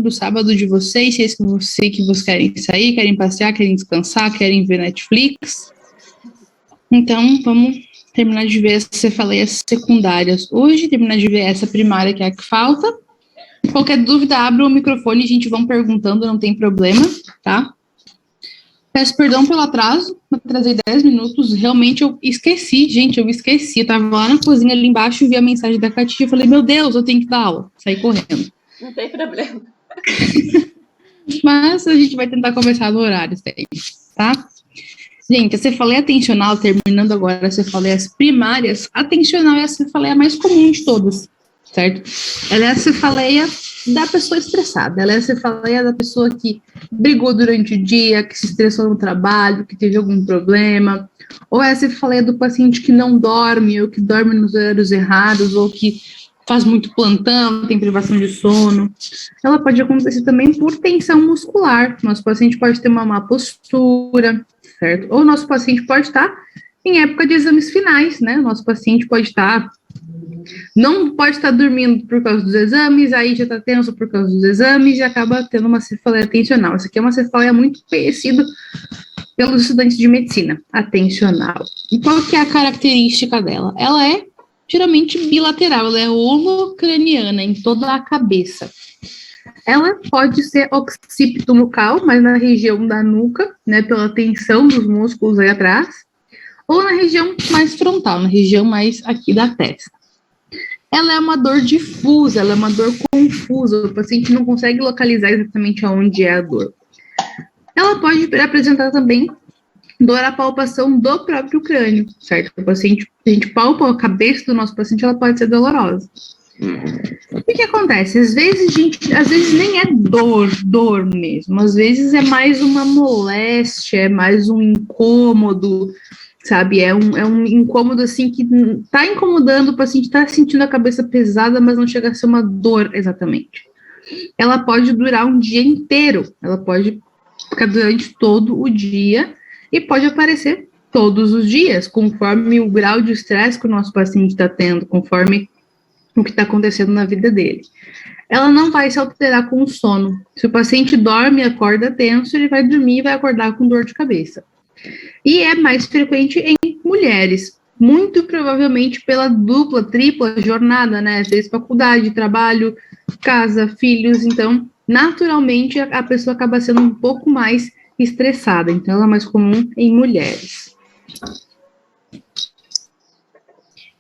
do sábado de vocês, se é isso que vocês querem sair, querem passear, querem descansar, querem ver Netflix. Então, vamos terminar de ver as cefaleias secundárias hoje, terminar de ver essa primária que é a que falta. Qualquer dúvida, abra o microfone e a gente vão perguntando, não tem problema, tá? Peço perdão pelo atraso, atrasei 10 minutos, realmente eu esqueci, gente, eu tava lá na cozinha ali embaixo, vi a mensagem da Catia e falei, meu Deus, eu tenho que dar aula, saí correndo. Não tem problema. Mas a gente vai tentar conversar no horário sempre, tá? Gente, a cefaleia atencional, terminando agora a cefaleias primárias, a atencional é a cefaleia mais comum de todas, certo? Ela é a cefaleia da pessoa estressada, ela é a cefaleia da pessoa que brigou durante o dia, que se estressou no trabalho, que teve algum problema, ou é a cefaleia do paciente que não dorme, ou que dorme nos horários errados, ou que faz muito plantão, tem privação de sono. Ela pode acontecer também por tensão muscular, nosso paciente pode ter uma má postura, certo? Ou nosso paciente pode estar em época de exames finais, né? Nosso paciente pode estar não pode estar dormindo por causa dos exames, aí já está tenso por causa dos exames e acaba tendo uma cefaleia atencional. Essa aqui é uma cefaleia muito conhecida pelos estudantes de medicina, atencional. E qual que é a característica dela? Ela é geralmente bilateral, ela é holocraniana em toda a cabeça. Ela pode ser occipito nucal, mas na região da nuca, né, pela tensão dos músculos aí atrás, ou na região mais frontal, na região mais aqui da testa. Ela é uma dor difusa, ela é uma dor confusa, o paciente não consegue localizar exatamente aonde é a dor. Ela pode apresentar também dor à palpação do próprio crânio, certo? O paciente, a gente palpa a cabeça do nosso paciente, ela pode ser dolorosa. O que acontece? Às vezes nem é dor mesmo, às vezes é mais uma moléstia, é mais um incômodo, sabe? É um incômodo, assim, que tá incomodando, o paciente tá sentindo a cabeça pesada, mas não chega a ser uma dor exatamente. Ela pode durar um dia inteiro, ela pode ficar durante todo o dia e pode aparecer todos os dias, conforme o grau de estresse que o nosso paciente está tendo, conforme o que está acontecendo na vida dele. Ela não vai se alterar com o sono. Se o paciente dorme e acorda tenso, ele vai dormir e vai acordar com dor de cabeça. E é mais frequente em mulheres, muito provavelmente pela dupla, tripla jornada, né? Às vezes faculdade, trabalho, casa, filhos, então, naturalmente, a pessoa acaba sendo um pouco mais estressada, então ela é mais comum em mulheres.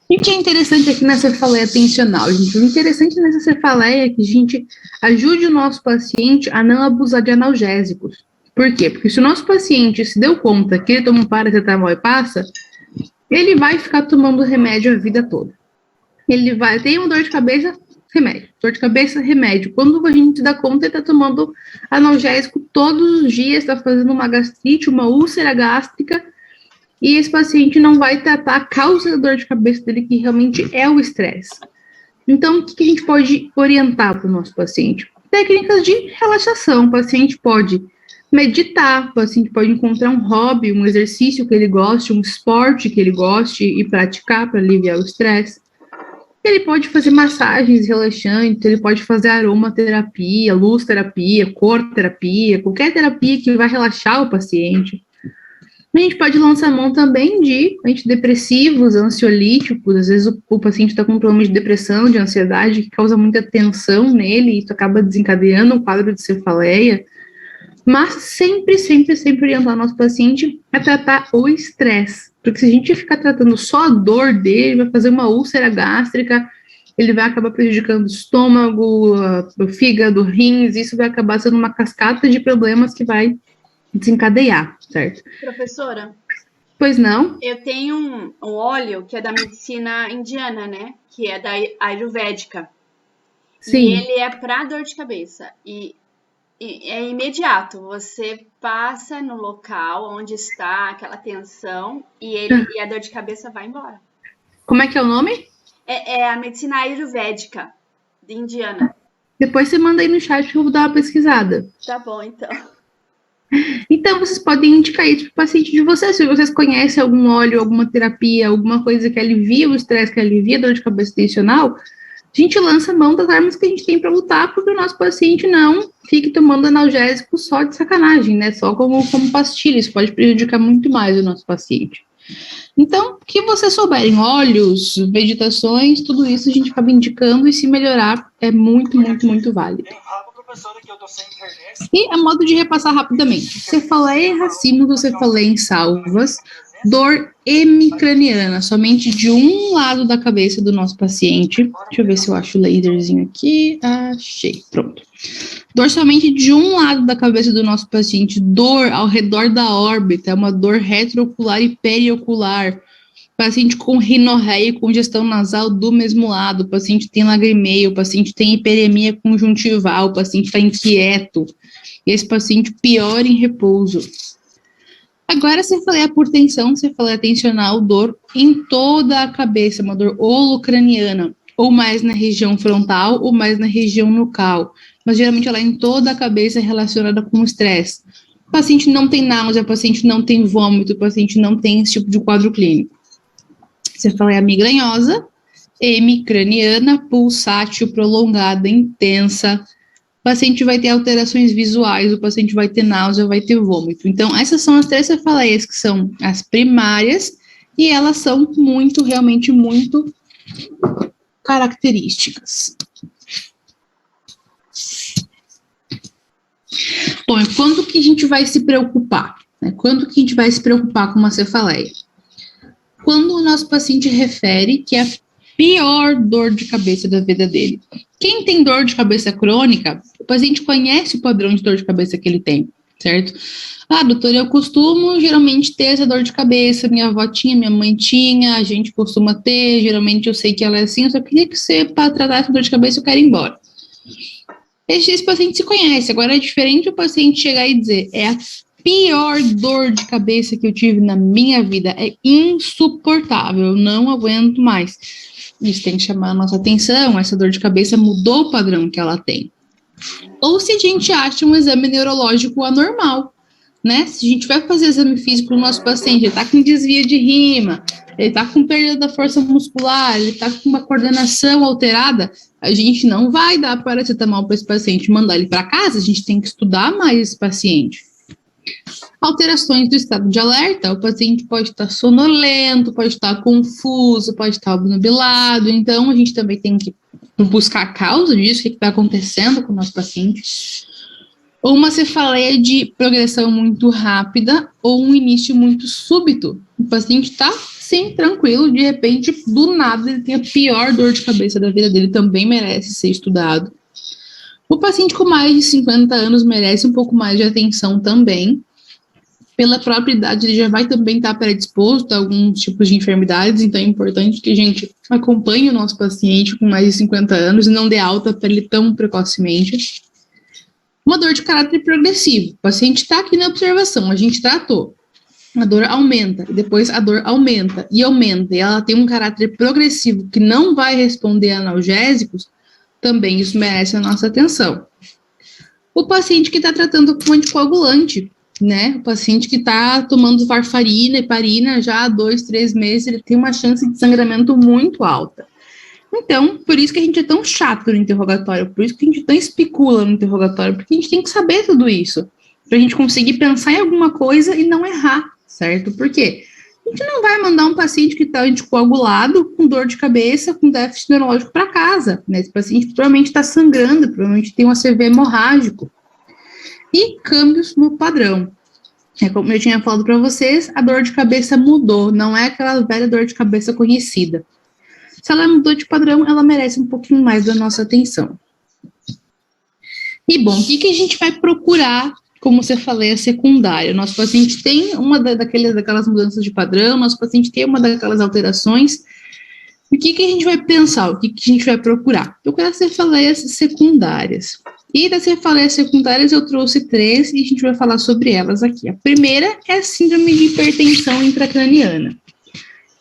E o que é interessante aqui nessa cefaleia atencional, gente? O interessante nessa cefaleia é que a gente ajude o nosso paciente a não abusar de analgésicos. Por quê? Porque se o nosso paciente se deu conta que ele toma um paracetamol e passa, ele vai ficar tomando remédio a vida toda. Ele vai ter uma dor de cabeça, remédio. Dor de cabeça, remédio. Quando a gente se dá conta, ele está tomando analgésico todos os dias, está fazendo uma gastrite, uma úlcera gástrica, e esse paciente não vai tratar a causa da dor de cabeça dele, que realmente é o estresse. Então, o que a gente pode orientar para o nosso paciente? Técnicas de relaxação. O paciente pode meditar, o paciente pode encontrar um hobby, um exercício que ele goste, um esporte que ele goste e praticar para aliviar o estresse. Ele pode fazer massagens relaxantes, ele pode fazer aromaterapia, luz terapia, cor terapia, qualquer terapia que vai relaxar o paciente. A gente pode lançar mão também de antidepressivos, ansiolíticos, às vezes o paciente está com um problema de depressão, de ansiedade, que causa muita tensão nele, e isso acaba desencadeando um quadro de cefaleia. Mas sempre orientar o nosso paciente a tratar o estresse. Porque se a gente ficar tratando só a dor dele, vai fazer uma úlcera gástrica, ele vai acabar prejudicando o estômago, o fígado, rins, isso vai acabar sendo uma cascata de problemas que vai desencadear, certo? Professora? Pois não? Eu tenho um óleo que é da medicina indiana, né? Que é da Ayurvédica. Sim. E ele é para dor de cabeça. E é imediato. Você passa no local onde está aquela tensão e a dor de cabeça vai embora. Como é que é o nome? É a medicina Ayurvédica indiana. Depois você manda aí no chat que eu vou dar uma pesquisada. Tá bom, então. Então, vocês podem indicar isso para o paciente de vocês. Se vocês conhecem algum óleo, alguma terapia, alguma coisa que alivia o estresse, que alivia a dor de cabeça tensional, a gente lança mão das armas que a gente tem para lutar, porque o nosso paciente não fique tomando analgésico só de sacanagem, né? Só como pastilha, isso pode prejudicar muito mais o nosso paciente. Então, o que você souber em óleos, vegetações, tudo isso a gente acaba indicando, e se melhorar é muito, muito, muito válido. E a modo de repassar rapidamente: cefaleia em racimos, cefaleia em salvas, dor hemicraniana, somente de um lado da cabeça do nosso paciente. Deixa eu ver se eu acho o laserzinho aqui. Achei, pronto. Dor somente de um lado da cabeça do nosso paciente, dor ao redor da órbita, é uma dor retroocular e periocular. Paciente com rinorreia e congestão nasal do mesmo lado, o paciente tem lagrimeia, o paciente tem hiperemia conjuntival, o paciente está inquieto, e esse paciente piora em repouso. Agora, cefaleia por tensão, cefaleia tensional, dor em toda a cabeça, uma dor holocraniana, ou mais na região frontal, ou mais na região nucal, mas geralmente ela é em toda a cabeça relacionada com o estresse. O paciente não tem náusea, o paciente não tem vômito, o paciente não tem esse tipo de quadro clínico. Cefaleia migranhosa, hemicraniana, pulsátil, prolongada, intensa. O paciente vai ter alterações visuais, o paciente vai ter náusea, vai ter vômito. Então, essas são as 3 cefaleias que são as primárias, e elas são muito, realmente muito características. Bom, e quando que a gente vai se preocupar? Quando que a gente vai se preocupar com uma cefaleia? Quando o nosso paciente refere que é a pior dor de cabeça da vida dele. Quem tem dor de cabeça crônica, o paciente conhece o padrão de dor de cabeça que ele tem, certo? Doutor, eu costumo geralmente ter essa dor de cabeça, minha avó tinha, minha mãe tinha, a gente costuma ter, geralmente eu sei que ela é assim, eu só queria que você, para tratar essa dor de cabeça, eu quero ir embora. Esse paciente se conhece. Agora é diferente o paciente chegar e dizer, é a pior dor de cabeça que eu tive na minha vida, é insuportável, eu não aguento mais. Isso tem que chamar a nossa atenção, essa dor de cabeça mudou o padrão que ela tem. Ou se a gente acha um exame neurológico anormal, né? Se a gente vai fazer exame físico no nosso paciente, ele está com desvio de rima, ele está com perda da força muscular, ele está com uma coordenação alterada, a gente não vai dar paracetamol para esse paciente, mandar ele para casa, a gente tem que estudar mais esse paciente. Alterações do estado de alerta, o paciente pode estar sonolento, pode estar confuso, pode estar obnubilado, então a gente também tem que buscar a causa disso, o que está acontecendo com o nosso paciente. Ou uma cefaleia de progressão muito rápida, ou um início muito súbito. O paciente está, sim, tranquilo, de repente, do nada, ele tem a pior dor de cabeça da vida dele, também merece ser estudado. O paciente com mais de 50 anos merece um pouco mais de atenção também. Pela própria idade, ele já vai também estar predisposto a alguns tipos de enfermidades, então é importante que a gente acompanhe o nosso paciente com mais de 50 anos e não dê alta para ele tão precocemente. Uma dor de caráter progressivo. O paciente está aqui na observação, a gente tratou. A dor aumenta, e depois a dor aumenta, e ela tem um caráter progressivo que não vai responder a analgésicos, também isso merece a nossa atenção. O paciente que está tratando com anticoagulante, né? O paciente que está tomando varfarina, heparina já há 2, 3 meses, ele tem uma chance de sangramento muito alta. Então, por isso que a gente é tão chato no interrogatório, por isso que a gente tão especula no interrogatório, porque a gente tem que saber tudo isso, para a gente conseguir pensar em alguma coisa e não errar, certo? Por quê? A gente não vai mandar um paciente que está anticoagulado, com dor de cabeça, com déficit neurológico para casa, né? Esse paciente provavelmente está sangrando, provavelmente tem um ACV hemorrágico. E câmbios no padrão. Como eu tinha falado para vocês, a dor de cabeça mudou, não é aquela velha dor de cabeça conhecida. Se ela mudou de padrão, ela merece um pouquinho mais da nossa atenção. E, bom, o que a gente vai procurar, como você cefaleia secundária? Nosso paciente tem uma daquelas mudanças de padrão, nosso paciente tem uma daquelas alterações. O que a gente vai pensar? O que a gente vai procurar? Procurar cefaleias secundárias. E das cefaleias secundárias eu trouxe 3 e a gente vai falar sobre elas aqui. A primeira é a síndrome de hipertensão intracraniana.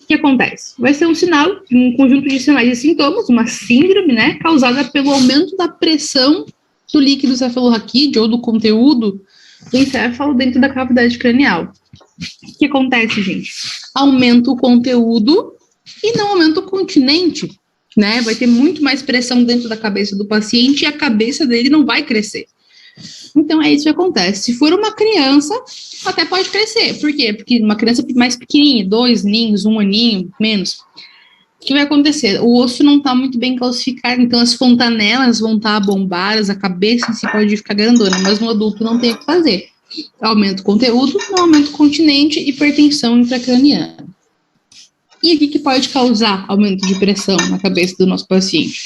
O que acontece? Vai ser um sinal, um conjunto de sinais e sintomas, uma síndrome, né, causada pelo aumento da pressão do líquido cefalorraquídeo ou do conteúdo do encéfalo dentro da cavidade cranial. O que acontece, gente? Aumenta o conteúdo e não aumenta o continente. né? Vai ter muito mais pressão dentro da cabeça do paciente e a cabeça dele não vai crescer. Então, é isso que acontece. Se for uma criança, até pode crescer. Por quê? Porque uma criança mais pequenininha, 2 aninhos, 1 aninho, menos, o que vai acontecer? O osso não está muito bem calcificado, então as fontanelas vão estar bombadas, a cabeça em si pode ficar grandona, mas no adulto não tem o que fazer. Aumenta o conteúdo, não aumenta o continente, hipertensão intracraniana. E o que pode causar aumento de pressão na cabeça do nosso paciente?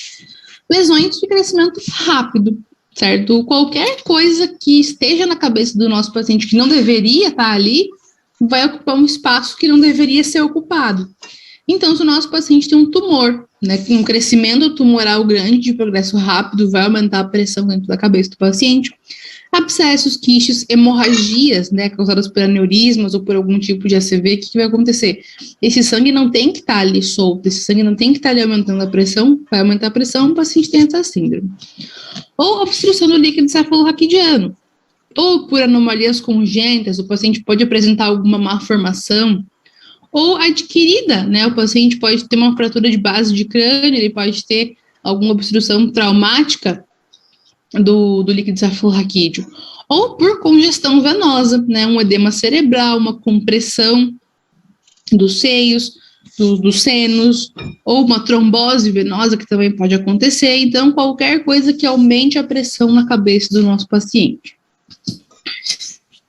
Lesões de crescimento rápido, certo? Qualquer coisa que esteja na cabeça do nosso paciente que não deveria estar ali, vai ocupar um espaço que não deveria ser ocupado. Então, se o nosso paciente tem um tumor, né, com um crescimento tumoral grande, de progresso rápido, vai aumentar a pressão dentro da cabeça do paciente. Abscessos, quistes, hemorragias, né, causadas por aneurismas ou por algum tipo de ACV, o que vai acontecer? Esse sangue não tem que estar ali solto, esse sangue não tem que estar ali aumentando a pressão, vai aumentar a pressão, o paciente tem essa síndrome. Ou obstrução do líquido cefalorraquidiano, ou por anomalias congênitas, o paciente pode apresentar alguma malformação, ou adquirida, né, o paciente pode ter uma fratura de base de crânio, ele pode ter alguma obstrução traumática do líquido cefalorraquídeo, ou por congestão venosa, né, um edema cerebral, uma compressão dos seios, dos senos, ou uma trombose venosa, que também pode acontecer. Então, qualquer coisa que aumente a pressão na cabeça do nosso paciente.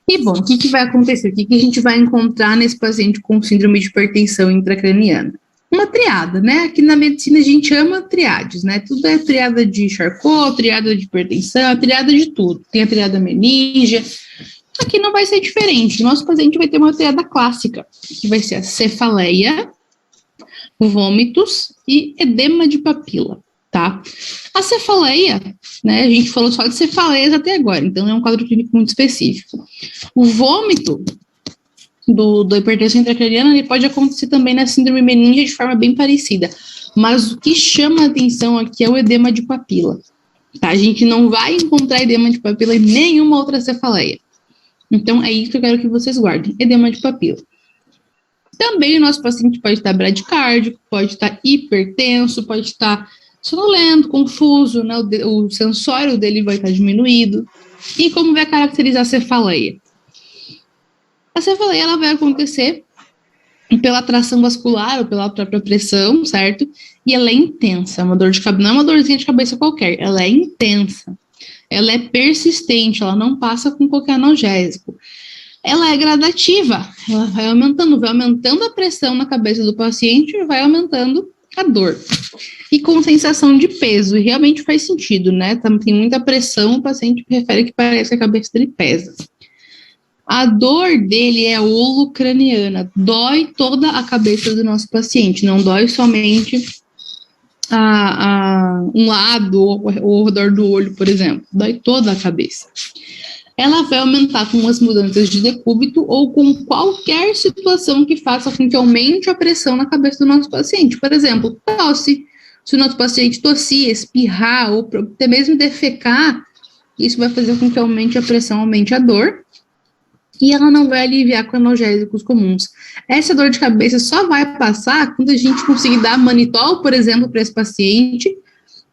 E, bom, o que vai acontecer? O que a gente vai encontrar nesse paciente com síndrome de hipertensão intracraniana? Uma triada, né? Aqui na medicina a gente ama triades, né? Tudo é triada de Charcot, triada de hipertensão, triada de tudo. Tem a triada meníngea. Aqui não vai ser diferente. Nosso paciente vai ter uma triada clássica, que vai ser a cefaleia, vômitos e edema de papila, tá? A cefaleia, né? A gente falou só de cefaleias até agora, então é um quadro clínico muito específico. O vômito da hipertensão intracraniana, ele pode acontecer também na síndrome meníngea de forma bem parecida, mas o que chama a atenção aqui é o edema de papila, tá? A gente não vai encontrar edema de papila em nenhuma outra cefaleia. Então, é isso que eu quero que vocês guardem, edema de papila. Também o nosso paciente pode estar bradicárdico, pode estar hipertenso, pode estar sonolento, confuso, né? O sensório dele vai estar diminuído. E como vai caracterizar a cefaleia? A cefaleia ela vai acontecer pela atração vascular ou pela própria pressão, certo? E ela é intensa, uma dor de cabeça, não é uma dorzinha de cabeça qualquer, ela é intensa, ela é persistente, ela não passa com qualquer analgésico. Ela é gradativa, ela vai aumentando a pressão na cabeça do paciente e vai aumentando a dor. E com sensação de peso, e realmente faz sentido, né? Tem muita pressão, o paciente prefere que pareça que a cabeça dele pesa. A dor dele é holocraniana, dói toda a cabeça do nosso paciente, não dói somente um lado ou ao redor do olho, por exemplo, dói toda a cabeça. Ela vai aumentar com as mudanças de decúbito ou com qualquer situação que faça com que aumente a pressão na cabeça do nosso paciente. Por exemplo, tosse. Se o nosso paciente tossir, espirrar ou até mesmo defecar, isso vai fazer com que aumente a pressão, aumente a dor. E ela não vai aliviar com analgésicos comuns. Essa dor de cabeça só vai passar quando a gente conseguir dar manitol, por exemplo, para esse paciente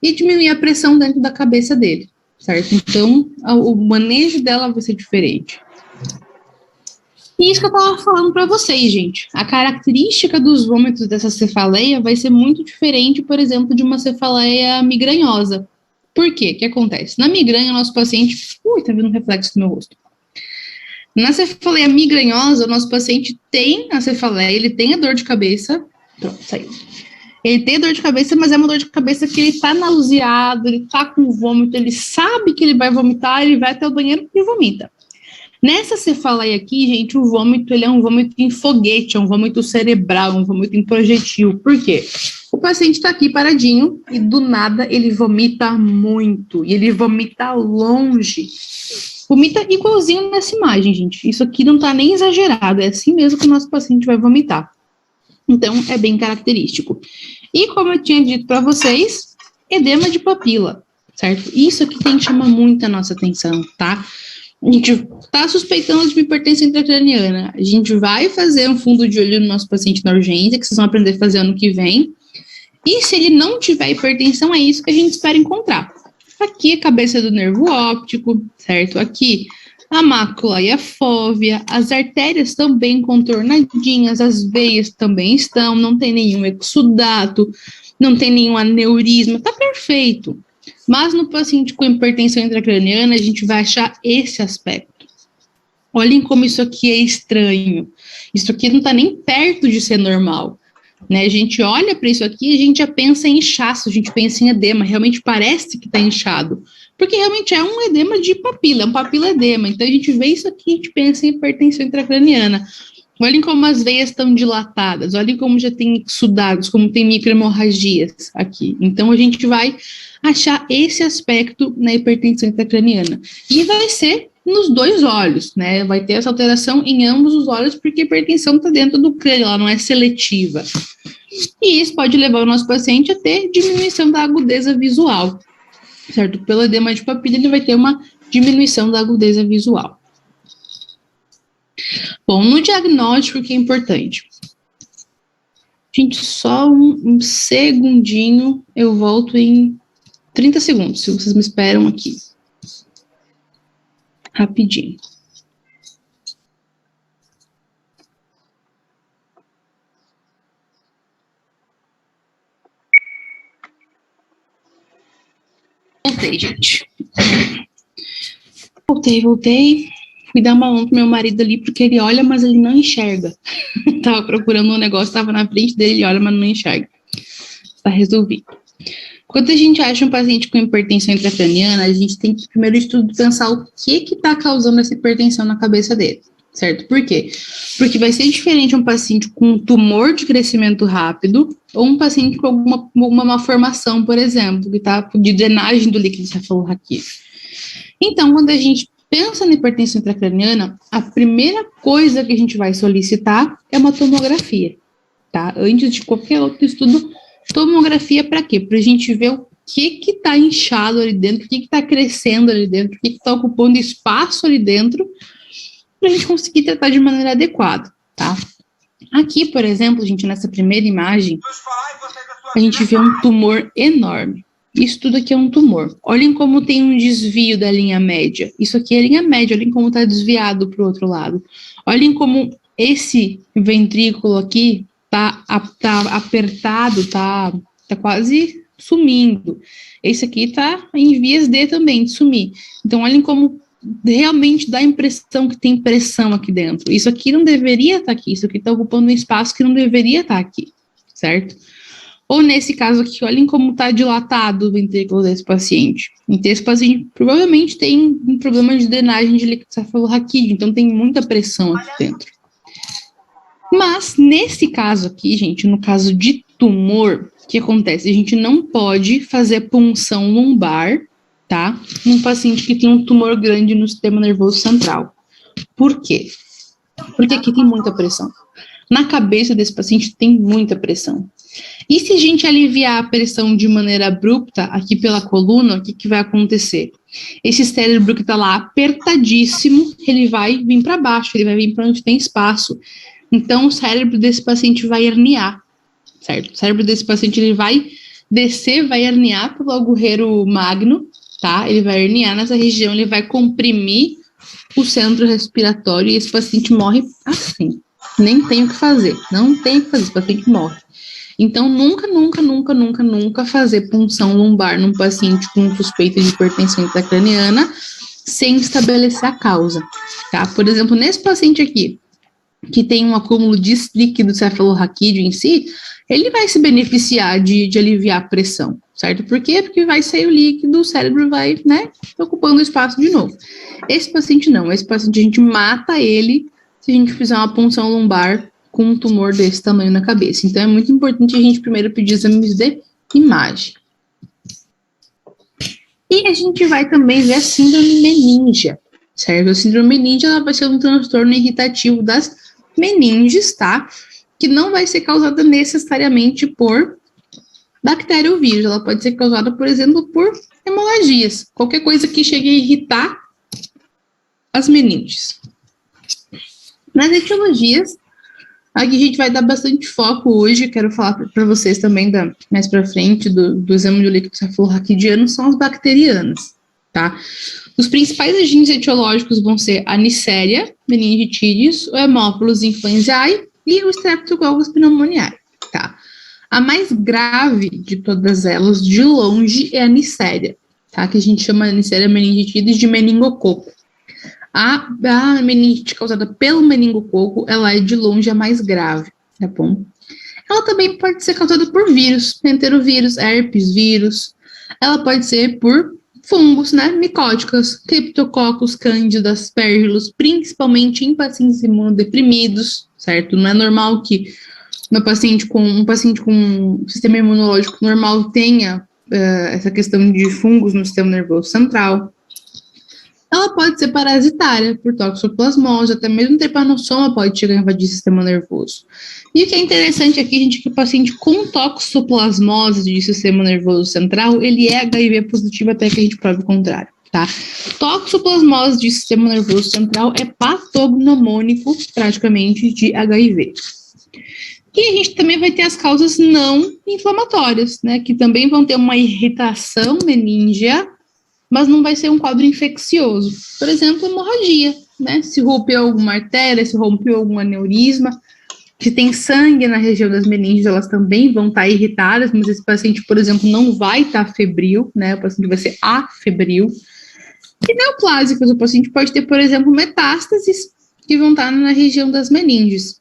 e diminuir a pressão dentro da cabeça dele, certo? Então, o manejo dela vai ser diferente. E isso que eu estava falando para vocês, gente. A característica dos vômitos dessa cefaleia vai ser muito diferente, por exemplo, de uma cefaleia migranhosa. Por quê? O que acontece? Na migranha, o nosso paciente... tá vendo um reflexo no meu rosto. Na cefaleia migranhosa, o nosso paciente tem a cefaleia, ele tem a dor de cabeça. Pronto, saiu. Ele tem dor de cabeça, mas é uma dor de cabeça que ele tá nauseado, ele tá com vômito, ele sabe que ele vai vomitar, ele vai até o banheiro e vomita. Nessa cefaleia aqui, gente, o vômito, ele é um vômito em foguete, é um vômito cerebral, um vômito em projetil. Por quê? O paciente tá aqui paradinho e do nada ele vomita muito, e ele vomita longe. Vomita igualzinho nessa imagem, gente. Isso aqui não tá nem exagerado, é assim mesmo que o nosso paciente vai vomitar. Então, é bem característico. E como eu tinha dito para vocês, edema de papila, certo? Isso aqui tem que chamar muito a nossa atenção, tá? A gente tá suspeitando de hipertensão intracraniana. A gente vai fazer um fundo de olho no nosso paciente na urgência, que vocês vão aprender a fazer ano que vem. E se ele não tiver hipertensão, é isso que a gente espera encontrar. Aqui a cabeça do nervo óptico, certo? Aqui a mácula e a fóvea, as artérias também contornadinhas, as veias também estão, não tem nenhum exudato, não tem nenhum aneurisma, tá perfeito. Mas no paciente com hipertensão intracraniana, a gente vai achar esse aspecto. Olhem como isso aqui é estranho. Isso aqui não tá nem perto de ser normal. Né? A gente olha para isso aqui e a gente já pensa em inchaço, a gente pensa em edema, realmente parece que está inchado, porque realmente é um edema de papila, é um papiledema, então a gente vê isso aqui e a gente pensa em hipertensão intracraniana. Olhem como as veias estão dilatadas, olhem como já tem exudados, como tem microhemorragias aqui, então a gente vai achar esse aspecto na hipertensão intracraniana, e vai ser nos dois olhos, né? Vai ter essa alteração em ambos os olhos, porque a hipertensão está dentro do crânio, ela não é seletiva. E isso pode levar o nosso paciente a ter diminuição da agudeza visual, certo? Pelo edema de papila, ele vai ter uma diminuição da agudeza visual. Bom, no diagnóstico, o que é importante? Gente, só um segundinho, eu volto em 30 segundos, se vocês me esperam aqui. Rapidinho. Voltei, gente. Voltei. Fui dar uma mão pro meu marido ali, porque ele olha, mas ele não enxerga. Tava procurando um negócio, tava na frente dele, ele olha, mas não enxerga. Tá resolvido. Quando a gente acha um paciente com hipertensão intracraniana, a gente tem que, primeiro de tudo, pensar o que está causando essa hipertensão na cabeça dele, certo? Por quê? Porque vai ser diferente um paciente com um tumor de crescimento rápido ou um paciente com alguma malformação, por exemplo, que está de drenagem do líquido cefalorraquídeo. Então, quando a gente pensa na hipertensão intracraniana, a primeira coisa que a gente vai solicitar é uma tomografia, tá? Antes de qualquer outro estudo, tomografia para quê? Para a gente ver o que está inchado ali dentro, o que está crescendo ali dentro, o que está ocupando espaço ali dentro, para a gente conseguir tratar de maneira adequada, tá? Aqui, por exemplo, gente, nessa primeira imagem, a gente vê um tumor enorme. Isso tudo aqui é um tumor. Olhem como tem um desvio da linha média. Isso aqui é a linha média, olhem como está desviado para o outro lado. Olhem como esse ventrículo aqui tá apertado, tá quase sumindo. Esse aqui tá em vias de também de sumir. Então, olhem como realmente dá a impressão que tem pressão aqui dentro. Isso aqui não deveria estar aqui, isso aqui está ocupando um espaço que não deveria estar aqui, certo? Ou nesse caso aqui, olhem como está dilatado o ventrículo desse paciente. Então, esse paciente provavelmente tem um problema de drenagem de líquido cefalorraquídeo, então tem muita pressão aqui dentro. Mas, nesse caso aqui, gente, no caso de tumor, o que acontece? A gente não pode fazer punção lombar, tá? Num paciente que tem um tumor grande no sistema nervoso central. Por quê? Porque aqui tem muita pressão. Na cabeça desse paciente tem muita pressão. E se a gente aliviar a pressão de maneira abrupta aqui pela coluna, o que vai acontecer? Esse cérebro que está lá apertadíssimo, ele vai vir para baixo, ele vai vir para onde tem espaço. Então, o cérebro desse paciente vai herniar, certo? O cérebro desse paciente, ele vai descer, vai herniar pelo agulheiro magno, tá? Ele vai herniar nessa região, ele vai comprimir o centro respiratório e esse paciente morre assim. Nem tem o que fazer, não tem o que fazer, esse paciente morre. Então, nunca fazer punção lombar num paciente com suspeita de hipertensão intracraniana sem estabelecer a causa, tá? Por exemplo, nesse paciente aqui, que tem um acúmulo de líquido cefalorraquídeo em si, ele vai se beneficiar de aliviar a pressão, certo? Por quê? Porque vai sair o líquido, o cérebro vai, né, ocupando o espaço de novo. Esse paciente não, esse paciente a gente mata ele se a gente fizer uma punção lombar com um tumor desse tamanho na cabeça. Então, é muito importante a gente primeiro pedir exames de imagem. E a gente vai também ver a síndrome meningea, certo? A síndrome meningea, ela vai ser um transtorno irritativo das meninges, tá? Que não vai ser causada necessariamente por bactéria ou vírus. Ela pode ser causada, por exemplo, por hemorragias. Qualquer coisa que chegue a irritar as meninges. Nas etiologias, Aqui a gente vai dar bastante foco hoje, quero falar para vocês também mais para frente do exame do líquido cefalorraquidiano, são as bacterianas, tá? Os principais agentes etiológicos vão ser a Neisseria meningitidis, o Haemophilus influenzae e o Streptococcus pneumoniae, tá? A mais grave de todas elas, de longe, é a Neisseria, tá? Que a gente chama a Neisseria meningitidis de meningococo. A meningite causada pelo meningococo, ela é de longe a mais grave, tá bom? Ela também pode ser causada por vírus, enterovírus, herpes vírus. Ela pode ser por fungos, né? Micóticas, criptococcus, cândidas, aspergillus, principalmente em pacientes imunodeprimidos, certo? Não é normal que um paciente com sistema imunológico normal tenha essa questão de fungos no sistema nervoso central. Ela pode ser parasitária, por toxoplasmose, até mesmo tripanossoma pode chegar a invadir o sistema nervoso. E o que é interessante aqui, gente, é que o paciente com toxoplasmose de sistema nervoso central, ele é HIV positivo até que a gente prove o contrário, tá? Toxoplasmose de sistema nervoso central é patognomônico, praticamente, de HIV. E a gente também vai ter as causas não inflamatórias, né, que também vão ter uma irritação meningea, mas não vai ser um quadro infeccioso. Por exemplo, hemorragia, né? Se rompeu alguma artéria, se rompeu algum aneurisma, se tem sangue na região das meninges, elas também vão estar irritadas, mas esse paciente, por exemplo, não vai estar febril, né? O paciente vai ser afebril. E neoplásicas, o paciente pode ter, por exemplo, metástases que vão estar na região das meninges.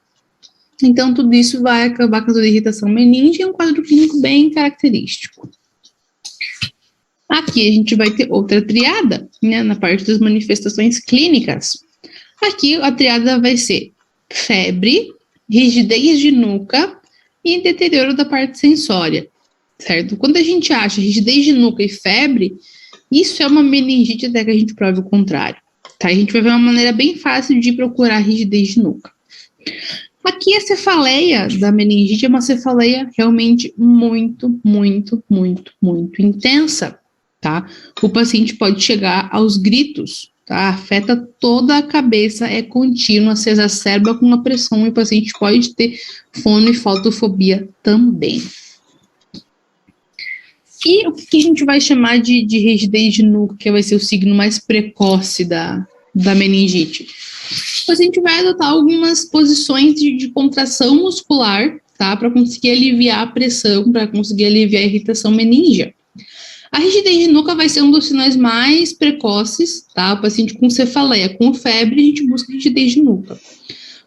Então, tudo isso vai acabar causando irritação meninge e um quadro clínico bem característico. Aqui a gente vai ter outra triada, né, na parte das manifestações clínicas. Aqui a triada vai ser febre, rigidez de nuca e deterioro da parte sensória, certo? Quando a gente acha rigidez de nuca e febre, isso é uma meningite até que a gente prove o contrário, tá? A gente vai ver uma maneira bem fácil de procurar rigidez de nuca. Aqui a cefaleia da meningite é uma cefaleia realmente muito, muito, muito, muito intensa, tá? O paciente pode chegar aos gritos, tá? Afeta toda a cabeça, é contínua, se exacerba com a pressão e o paciente pode ter fono e fotofobia também. E o que a gente vai chamar de rigidez de nuca, que vai ser o signo mais precoce da meningite? O paciente vai adotar algumas posições de contração muscular, tá? Para conseguir aliviar a pressão, para conseguir aliviar a irritação meningea. A rigidez de nuca vai ser um dos sinais mais precoces, tá? O paciente com cefaleia, com febre, a gente busca rigidez de nuca.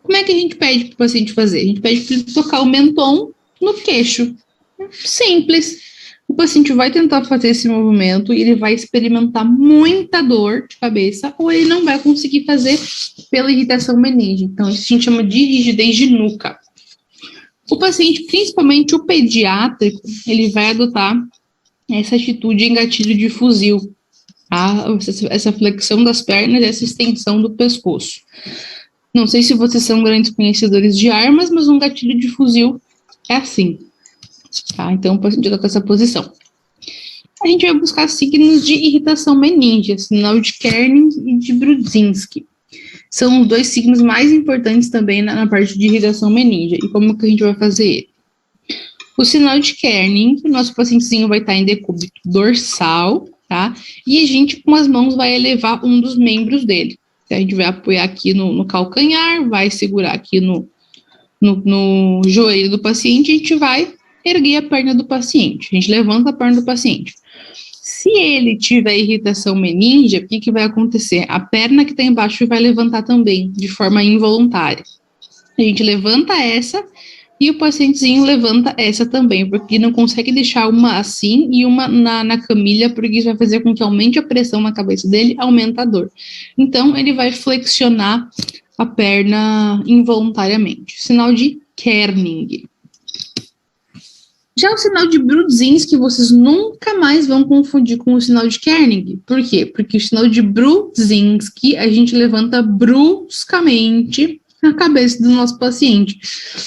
Como é que a gente pede para o paciente fazer? A gente pede para ele tocar o menton no queixo. Simples. O paciente vai tentar fazer esse movimento e ele vai experimentar muita dor de cabeça ou ele não vai conseguir fazer pela irritação meningea. Então, isso a gente chama de rigidez de nuca. O paciente, principalmente o pediátrico, ele vai adotar essa atitude em gatilho de fuzil, tá? Essa flexão das pernas, essa extensão do pescoço. Não sei se vocês são grandes conhecedores de armas, mas um gatilho de fuzil é assim, tá? Então, o paciente adota essa posição. A gente vai buscar signos de irritação meningea, sinal de Kerning e de Brudzinski. São os dois signos mais importantes também na parte de irritação meningea. E como que a gente vai fazer ele? O sinal de Kerning, o nosso pacientezinho vai estar em decúbito dorsal, tá? E a gente, com as mãos, vai elevar um dos membros dele. Então, a gente vai apoiar aqui no calcanhar, vai segurar aqui no joelho do paciente, e a gente vai erguer a perna do paciente. A gente levanta a perna do paciente. Se ele tiver irritação meningea, o que vai acontecer? A perna que está embaixo vai levantar também, de forma involuntária. A gente levanta essa e o pacientezinho levanta essa também, porque não consegue deixar uma assim e uma na camilha, porque isso vai fazer com que aumente a pressão na cabeça dele, aumenta a dor. Então, ele vai flexionar a perna involuntariamente. Sinal de Kerning. Já o sinal de Brudzinski, vocês nunca mais vão confundir com o sinal de Kerning. Por quê? Porque o sinal de Brudzinski, a gente levanta bruscamente a cabeça do nosso paciente.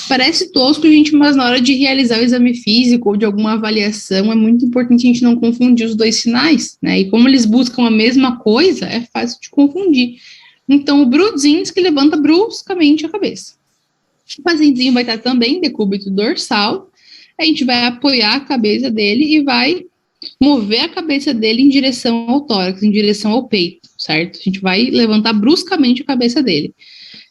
Parece tosco, gente, mas na hora de realizar o exame físico ou de alguma avaliação, é muito importante a gente não confundir os dois sinais, né? E como eles buscam a mesma coisa, é fácil de confundir. Então, o Brudzinski levanta bruscamente a cabeça. O pacientezinho vai estar também decúbito dorsal, a gente vai apoiar a cabeça dele e vai mover a cabeça dele em direção ao tórax, em direção ao peito, certo? A gente vai levantar bruscamente a cabeça dele.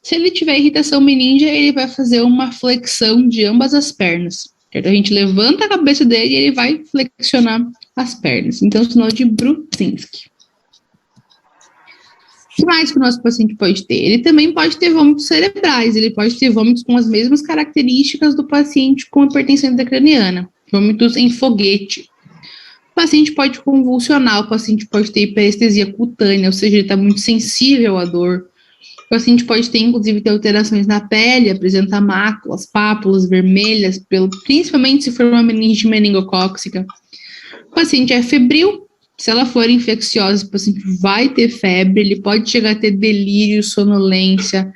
Se ele tiver irritação meníngea, ele vai fazer uma flexão de ambas as pernas, certo? A gente levanta a cabeça dele e ele vai flexionar as pernas. Então, sinal de Brudzinski. O que mais que o nosso paciente pode ter? Ele também pode ter vômitos cerebrais, ele pode ter vômitos com as mesmas características do paciente com hipertensão intracraniana, vômitos em foguete. O paciente pode convulsionar, o paciente pode ter hiperestesia cutânea, ou seja, ele está muito sensível à dor. O paciente pode ter, inclusive, ter alterações na pele, apresentar máculas, pápulas vermelhas, principalmente se for uma meningite meningocócica. O paciente é febril, se ela for infecciosa, o paciente vai ter febre, ele pode chegar a ter delírio, sonolência,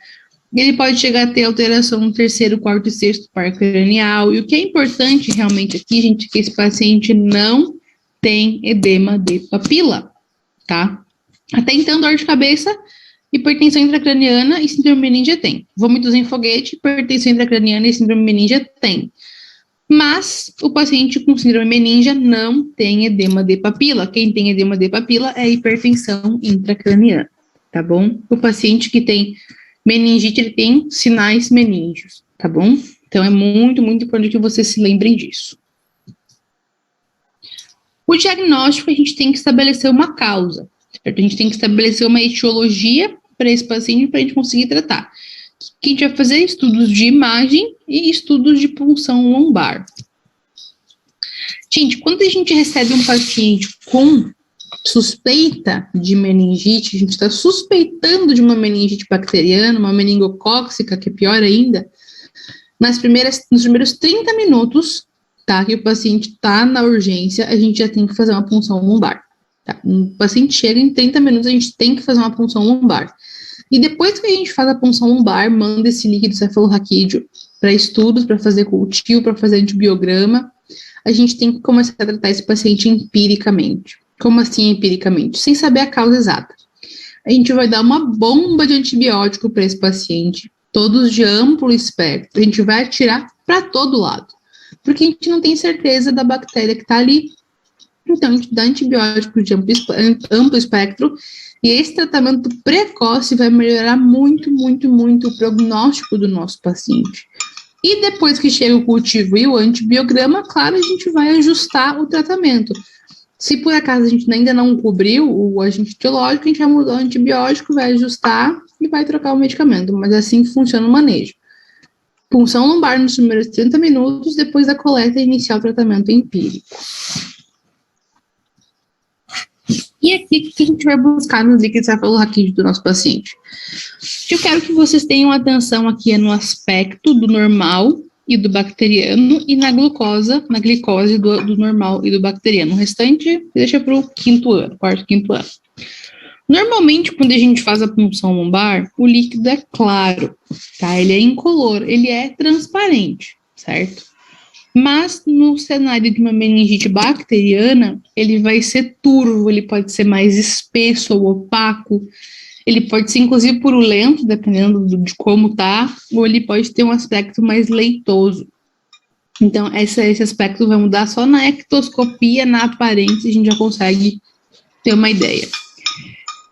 ele pode chegar a ter alteração no terceiro, quarto e sexto par cranial. E o que é importante realmente aqui, gente, é que esse paciente não tem edema de papila, tá? Até então, dor de cabeça, hipertensão intracraniana e síndrome meníngea tem. Vômitos em foguete, hipertensão intracraniana e síndrome meníngea tem. Mas o paciente com síndrome meníngea não tem edema de papila. Quem tem edema de papila é hipertensão intracraniana, tá bom? O paciente que tem meningite, ele tem sinais meníngeos, tá bom? Então, é muito, muito importante que vocês se lembrem disso. O diagnóstico, a gente tem que estabelecer uma causa, certo? A gente tem que estabelecer uma etiologia para esse paciente para a gente conseguir tratar. Que a gente vai fazer estudos de imagem e estudos de punção lombar. Gente, quando a gente recebe um paciente com suspeita de meningite, a gente está suspeitando de uma meningite bacteriana, uma meningocócica, que é pior ainda, nos primeiros 30 minutos, tá, que o paciente está na urgência, a gente já tem que fazer uma punção lombar. Tá? O paciente chega em 30 minutos, a gente tem que fazer uma punção lombar. E depois que a gente faz a punção lombar, manda esse líquido cefalorraquídeo para estudos, para fazer cultivo, para fazer antibiograma, a gente tem que começar a tratar esse paciente empiricamente. Como assim empiricamente? Sem saber a causa exata. A gente vai dar uma bomba de antibiótico para esse paciente, todos de amplo espectro. A gente vai atirar para todo lado, porque a gente não tem certeza da bactéria que está ali. Então, a gente dá antibiótico de amplo espectro, e esse tratamento precoce vai melhorar muito, muito, muito o prognóstico do nosso paciente. E depois que chega o cultivo e o antibiograma, claro, a gente vai ajustar o tratamento. Se por acaso a gente ainda não cobriu o agente etiológico, a gente vai mudar o antibiótico, vai ajustar e vai trocar o medicamento. Mas é assim que funciona o manejo. Punção lombar nos primeiros 30 minutos, depois da coleta iniciar o tratamento empírico. E aqui, o que a gente vai buscar no líquido cefalorraquídeo do nosso paciente? Eu quero que vocês tenham atenção aqui no aspecto do normal e do bacteriano e na glicose do normal e do bacteriano. O restante deixa para o quarto, quinto ano. Normalmente, quando a gente faz a punção lombar, o líquido é claro, tá? Ele é incolor, ele é transparente, certo? Mas no cenário de uma meningite bacteriana, ele vai ser turvo, ele pode ser mais espesso ou opaco, ele pode ser inclusive purulento, dependendo de como tá, ou ele pode ter um aspecto mais leitoso. Então, esse aspecto vai mudar só na ectoscopia, na aparência, a gente já consegue ter uma ideia.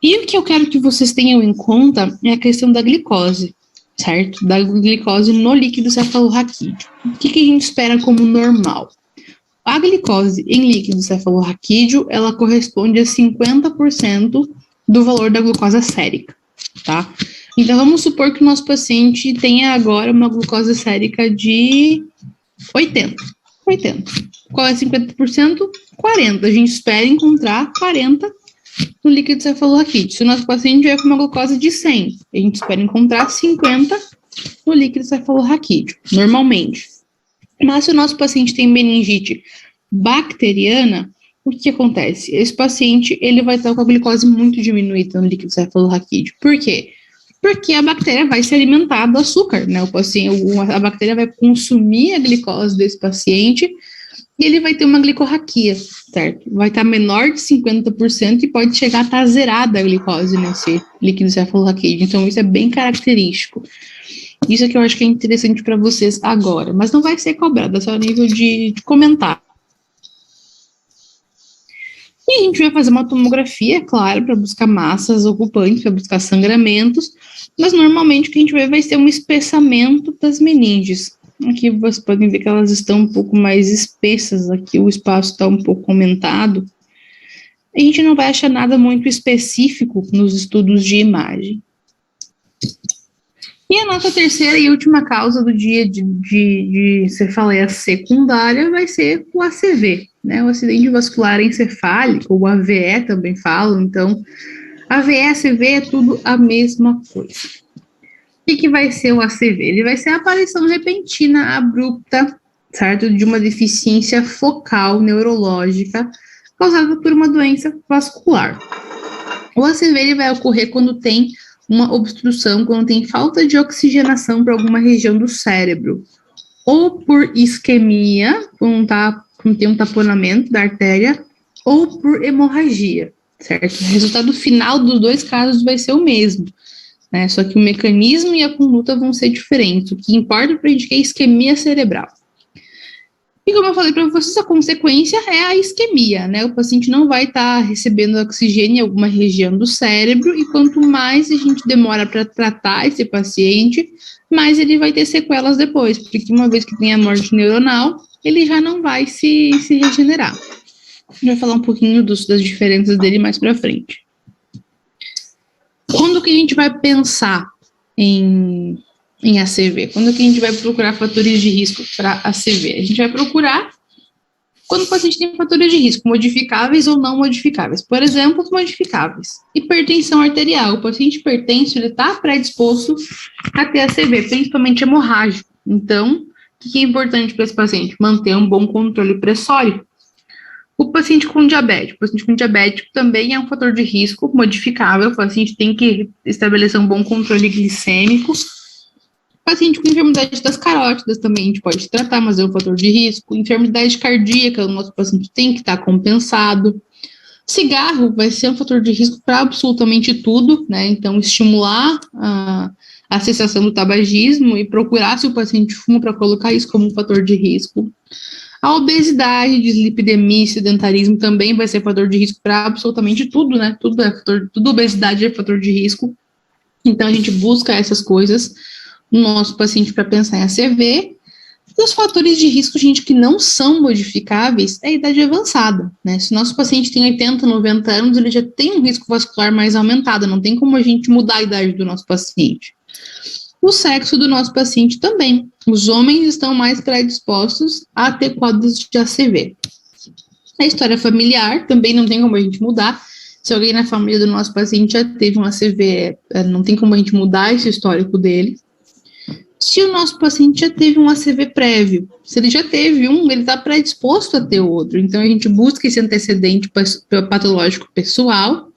E o que eu quero que vocês tenham em conta é a questão da glicose, certo? Da glicose no líquido cefalorraquídeo. O que a gente espera como normal? A glicose em líquido cefalorraquídeo, ela corresponde a 50% do valor da glucosa sérica, tá? Então, vamos supor que o nosso paciente tenha agora uma glucose sérica de 80. Qual é 50%? 40. A gente espera encontrar 40 no líquido cefalorraquídeo. Se o nosso paciente vier com uma glucose de 100, a gente espera encontrar 50 no líquido cefalorraquídeo, normalmente. Mas se o nosso paciente tem meningite bacteriana, o que acontece? Esse paciente, ele vai estar com a glicose muito diminuída no líquido cefalorraquídeo. Por quê? Porque a bactéria vai se alimentar do açúcar, né? A bactéria vai consumir a glicose desse paciente e ele vai ter uma glicorraquia, certo? Vai estar menor de 50% e pode chegar a estar zerada a glicose nesse líquido cefalorraquídeo. Então, isso é bem característico. Isso que eu acho que é interessante para vocês agora, mas não vai ser cobrado, é só a nível de comentário. E a gente vai fazer uma tomografia, claro, para buscar massas ocupantes, para buscar sangramentos, mas normalmente o que a gente vai ser um espessamento das meninges. Aqui vocês podem ver que elas estão um pouco mais espessas, aqui o espaço está um pouco aumentado. A gente não vai achar nada muito específico nos estudos de imagem. E a nossa terceira e última causa do dia de cefaleia secundária vai ser o ACV, né? O acidente vascular encefálico, o AVE também falam. Então, AVE e ACV é tudo a mesma coisa. O que vai ser o ACV? Ele vai ser a aparição repentina, abrupta, certo? De uma deficiência focal neurológica causada por uma doença vascular. O ACV ele vai ocorrer quando tem uma obstrução, quando tem falta de oxigenação para alguma região do cérebro, ou por isquemia, quando tem um taponamento da artéria, ou por hemorragia, certo? O resultado final dos dois casos vai ser o mesmo, né? Só que o mecanismo e a conduta vão ser diferentes. O que importa para a gente é a isquemia cerebral. E como eu falei para vocês, a consequência é a isquemia, né? O paciente não vai estar recebendo oxigênio em alguma região do cérebro, e quanto mais a gente demora para tratar esse paciente, mais ele vai ter sequelas depois, porque uma vez que tem a morte neuronal, ele já não vai se regenerar. A gente vai falar um pouquinho das diferenças dele mais para frente. Quando que a gente vai pensar em ACV? Quando que a gente vai procurar fatores de risco para ACV? A gente vai procurar quando o paciente tem fatores de risco, modificáveis ou não modificáveis. Por exemplo, os modificáveis. Hipertensão arterial. O paciente hipertenso, ele está predisposto a ter ACV, principalmente hemorrágico. Então, o que é importante para esse paciente? Manter um bom controle pressórico. O paciente com diabetes. O paciente com diabético também é um fator de risco modificável. O paciente tem que estabelecer um bom controle glicêmico. Paciente com enfermidade das carótidas também a gente pode tratar, mas é um fator de risco. Enfermidade cardíaca, o nosso paciente tem que estar compensado. Cigarro vai ser um fator de risco para absolutamente tudo, né? Então, estimular a cessação do tabagismo e procurar se o paciente fuma para colocar isso como um fator de risco. A obesidade, dislipidemia, sedentarismo também vai ser fator de risco para absolutamente tudo, né? Tudo obesidade é fator de risco. Então, a gente busca essas coisas no nosso paciente para pensar em ACV. E os fatores de risco, gente, que não são modificáveis é a idade avançada, né? Se o nosso paciente tem 80, 90 anos, ele já tem um risco vascular mais aumentado, não tem como a gente mudar a idade do nosso paciente. O sexo do nosso paciente também. Os homens estão mais predispostos a ter quadros de ACV. A história familiar também não tem como a gente mudar. Se alguém na família do nosso paciente já teve um ACV, não tem como a gente mudar esse histórico dele. Se o nosso paciente já teve um ACV prévio, se ele já teve um, ele está predisposto a ter outro. Então, a gente busca esse antecedente patológico pessoal.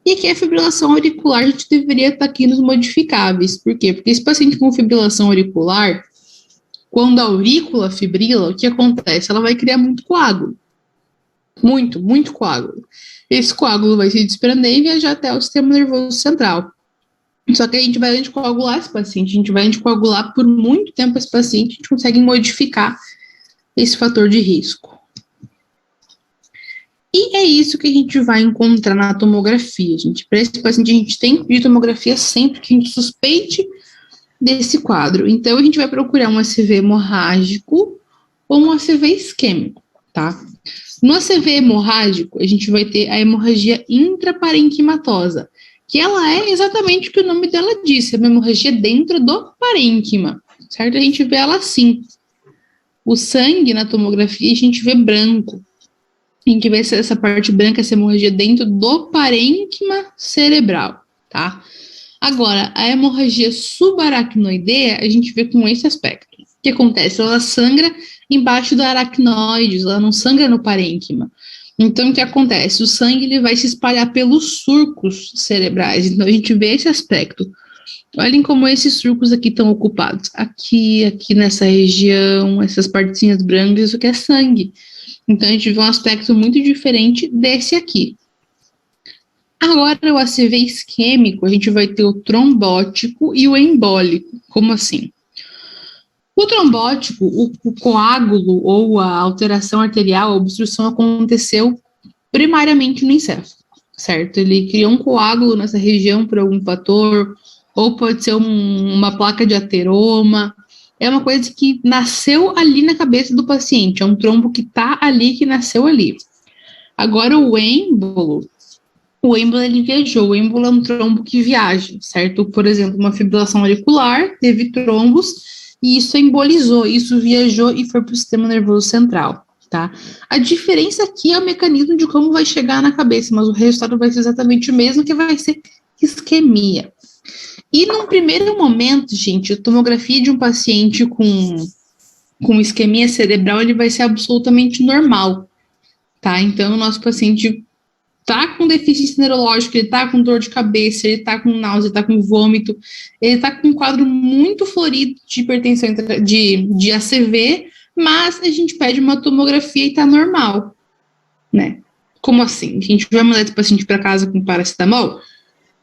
E aqui a fibrilação auricular, a gente deveria estar aqui nos modificáveis. Por quê? Porque esse paciente com fibrilação auricular, quando a aurícula fibrila, o que acontece? Ela vai criar muito coágulo. Muito coágulo. Esse coágulo vai se desprender e viajar até o sistema nervoso central. Só que a gente vai anticoagular esse paciente, a gente vai anticoagular por muito tempo esse paciente, a gente consegue modificar esse fator de risco. E é isso que a gente vai encontrar na tomografia, gente. Para esse paciente, a gente tem que pedir tomografia sempre que a gente suspeite desse quadro. Então, a gente vai procurar um ACV hemorrágico ou um ACV isquêmico, tá? No ACV hemorrágico, a gente vai ter a hemorragia intraparenquimatosa, que ela é exatamente o que o nome dela diz, é uma hemorragia dentro do parênquima, certo? A gente vê ela assim. O sangue na tomografia a gente vê branco. A gente vê essa parte branca, essa hemorragia dentro do parênquima cerebral, tá? Agora, a hemorragia subaracnoidea, a gente vê com esse aspecto. O que acontece? Ela sangra embaixo do aracnoides, ela não sangra no parênquima. Então, o que acontece? O sangue ele vai se espalhar pelos surcos cerebrais. Então, a gente vê esse aspecto. Olhem como esses surcos aqui estão ocupados. Aqui nessa região, essas partezinhas brancas, isso aqui é sangue. Então, a gente vê um aspecto muito diferente desse aqui. Agora, o ACV isquêmico, a gente vai ter o trombótico e o embólico. Como assim? O trombótico, o coágulo ou a alteração arterial, a obstrução aconteceu primariamente no encéfalo, certo? Ele criou um coágulo nessa região por algum fator, ou pode ser uma placa de ateroma. É uma coisa que nasceu ali na cabeça do paciente, é um trombo que está ali, que nasceu ali. Agora, o êmbolo ele viajou. O êmbolo é um trombo que viaja, certo? Por exemplo, uma fibrilação auricular, teve trombos, e isso embolizou, isso viajou e foi para o sistema nervoso central, tá? A diferença aqui é o mecanismo de como vai chegar na cabeça, mas o resultado vai ser exatamente o mesmo, que vai ser isquemia. E num primeiro momento, gente, a tomografia de um paciente com isquemia cerebral, ele vai ser absolutamente normal, tá? Então, o nosso paciente tá com deficiência neurológica, ele tá com dor de cabeça, ele tá com náusea, ele tá com vômito, ele tá com um quadro muito florido de hipertensão, de ACV, mas a gente pede uma tomografia e tá normal, né? Como assim? A gente vai mandar esse paciente para casa com paracetamol?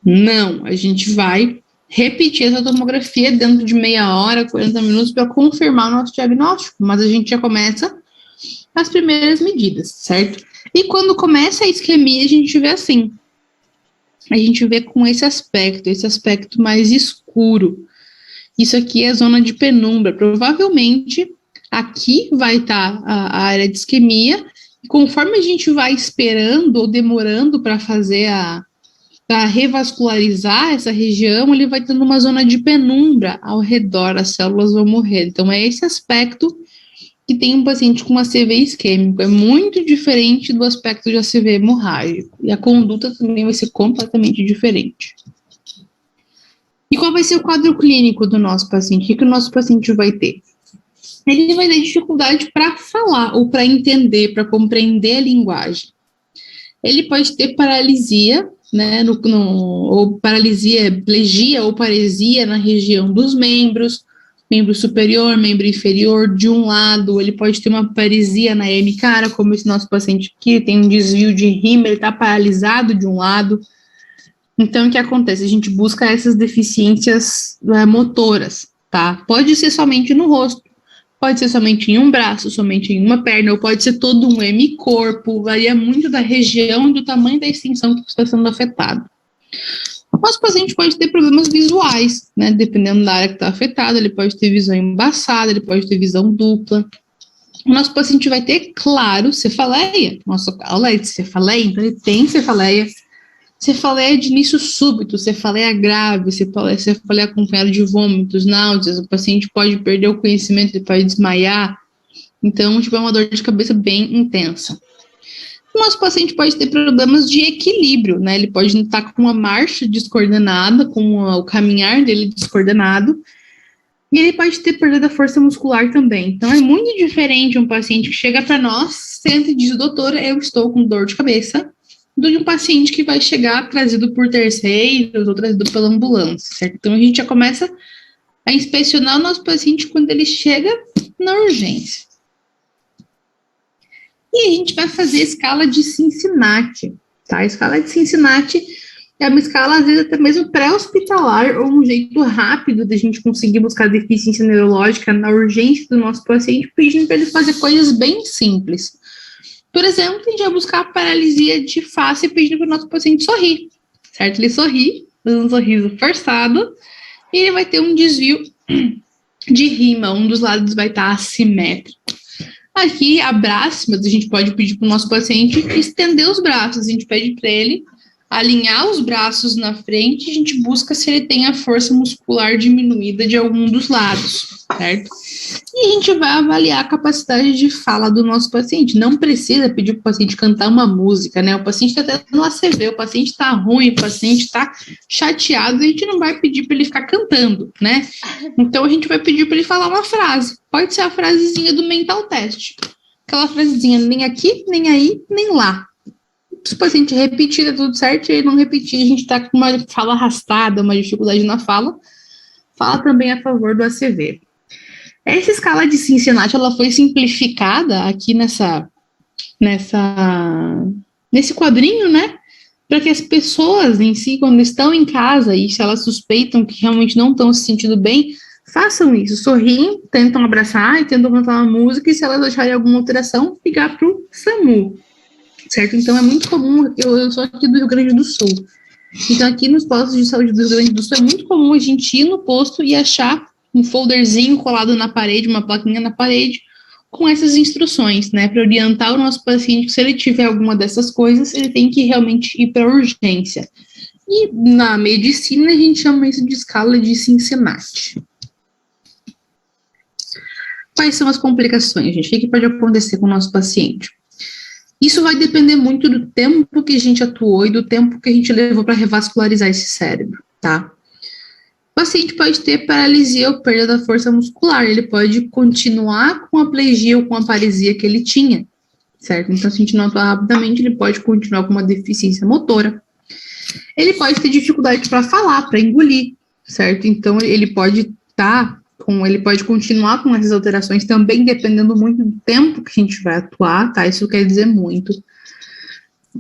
Não, a gente vai repetir essa tomografia dentro de meia hora, 40 minutos, para confirmar o nosso diagnóstico, mas a gente já começa as primeiras medidas, certo? E quando começa a isquemia, a gente vê assim. A gente vê com esse aspecto mais escuro. Isso aqui é a zona de penumbra. Provavelmente, aqui vai estar a área de isquemia. E conforme a gente vai esperando ou demorando para fazer para revascularizar essa região, ele vai tendo uma zona de penumbra ao redor, as células vão morrer. Então, é esse aspecto que tem um paciente com ACV isquêmico. É muito diferente do aspecto de ACV hemorrágico. E a conduta também vai ser completamente diferente. E qual vai ser o quadro clínico do nosso paciente? O que o nosso paciente vai ter? Ele vai ter dificuldade para falar, ou para entender, para compreender a linguagem. Ele pode ter paralisia, né, ou paralisia, plegia ou paresia na região dos membros, membro superior, membro inferior, de um lado, ele pode ter uma paresia na hemicara, como esse nosso paciente aqui, tem um desvio de rímel, ele está paralisado de um lado. Então, o que acontece? A gente busca essas deficiências motoras, tá? Pode ser somente no rosto, pode ser somente em um braço, somente em uma perna, ou pode ser todo um hemicorpo, varia muito da região e do tamanho da extensão que está sendo afetado. O nosso paciente pode ter problemas visuais, né? Dependendo da área que está afetada, ele pode ter visão embaçada, ele pode ter visão dupla. O nosso paciente vai ter, claro, cefaleia. Nossa aula é de cefaleia, então ele tem cefaleia. Cefaleia de início súbito, cefaleia grave, cefaleia acompanhada de vômitos, náuseas. O paciente pode perder o conhecimento, ele pode desmaiar. Então, é uma dor de cabeça bem intensa. O nosso paciente pode ter problemas de equilíbrio, né? Ele pode estar com uma marcha descoordenada, com o caminhar dele descoordenado, e ele pode ter perda da força muscular também. Então, é muito diferente um paciente que chega para nós, senta e diz, doutora, eu estou com dor de cabeça, do que um paciente que vai chegar trazido por terceiros ou trazido pela ambulância, certo? Então, a gente já começa a inspecionar o nosso paciente quando ele chega na urgência. E a gente vai fazer a escala de Cincinnati, tá? A escala de Cincinnati é uma escala, às vezes, até mesmo pré-hospitalar, ou um jeito rápido de a gente conseguir buscar deficiência neurológica na urgência do nosso paciente, pedindo para ele fazer coisas bem simples. Por exemplo, a gente vai buscar a paralisia de face pedindo para o nosso paciente sorrir, certo? Ele sorri, dando um sorriso forçado, e ele vai ter um desvio de rima, um dos lados vai estar assimétrico. Aqui, abraços, a gente pode pedir para o nosso paciente estender os braços. A gente pede para ele alinhar os braços na frente e a gente busca se ele tem a força muscular diminuída de algum dos lados, certo? E a gente vai avaliar a capacidade de fala do nosso paciente. Não precisa pedir para o paciente cantar uma música, né? O paciente está tendo um ACV, o paciente está ruim, o paciente está chateado, a gente não vai pedir para ele ficar cantando, né? Então, a gente vai pedir para ele falar uma frase. Pode ser a frasezinha do mental test. Aquela frasezinha, nem aqui, nem aí, nem lá. Se o paciente repetir, é tudo certo, e ele não repetir, a gente está com uma fala arrastada, uma dificuldade na fala, fala também a favor do ACV. Essa escala de Cincinnati, ela foi simplificada aqui nesse quadrinho, né, para que as pessoas em si, quando estão em casa e se elas suspeitam que realmente não estão se sentindo bem, façam isso, sorriem, tentam abraçar e tentam cantar uma música, e se elas acharem alguma alteração, ligar para o SAMU, certo? Então é muito comum, eu sou aqui do Rio Grande do Sul, então aqui nos postos de saúde do Rio Grande do Sul é muito comum a gente ir no posto e achar um folderzinho colado na parede, uma plaquinha na parede, com essas instruções, né, para orientar o nosso paciente que se ele tiver alguma dessas coisas, ele tem que realmente ir para urgência. E na medicina a gente chama isso de escala de Cincinnati. Quais são as complicações, gente? O que pode acontecer com o nosso paciente? Isso vai depender muito do tempo que a gente atuou e do tempo que a gente levou para revascularizar esse cérebro, tá? O paciente pode ter paralisia ou perda da força muscular, ele pode continuar com a plegia ou com a paresia que ele tinha, certo? Então, se a gente não atuar rapidamente, ele pode continuar com uma deficiência motora. Ele pode ter dificuldade para falar, para engolir, certo? Então, ele pode ele pode continuar com essas alterações também, dependendo muito do tempo que a gente vai atuar, tá? Isso quer dizer muito.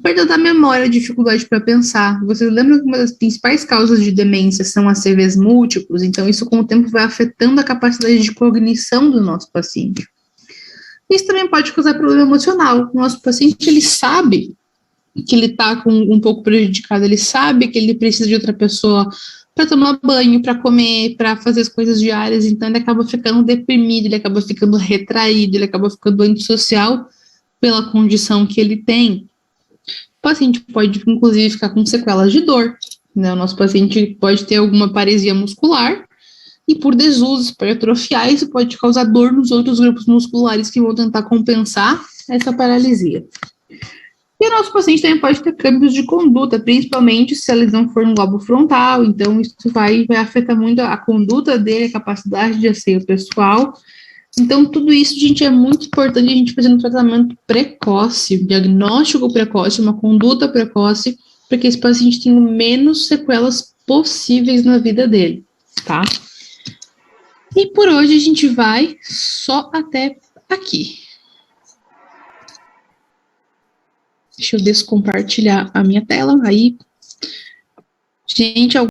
Perda da memória, dificuldade para pensar. Vocês lembram que uma das principais causas de demência são ACVs múltiplos? Então, isso com o tempo vai afetando a capacidade de cognição do nosso paciente. Isso também pode causar problema emocional. O nosso paciente, ele sabe que ele está com um pouco prejudicado, ele sabe que ele precisa de outra pessoa para tomar banho, para comer, para fazer as coisas diárias, então ele acaba ficando deprimido, ele acaba ficando retraído, ele acaba ficando antissocial pela condição que ele tem. O paciente pode, inclusive, ficar com sequelas de dor, né? O nosso paciente pode ter alguma paresia muscular e, por desuso, pode atrofiar, isso pode causar dor nos outros grupos musculares que vão tentar compensar essa paralisia. E o nosso paciente também pode ter câmbios de conduta, principalmente se a lesão for no lobo frontal, então isso vai afetar muito a conduta dele, a capacidade de asseio pessoal. Então, tudo isso, gente, é muito importante a gente fazer um tratamento precoce, um diagnóstico precoce, uma conduta precoce, para que esse paciente tenha menos sequelas possíveis na vida dele, tá? E por hoje a gente vai só até aqui. Deixa eu descompartilhar a minha tela, aí, gente,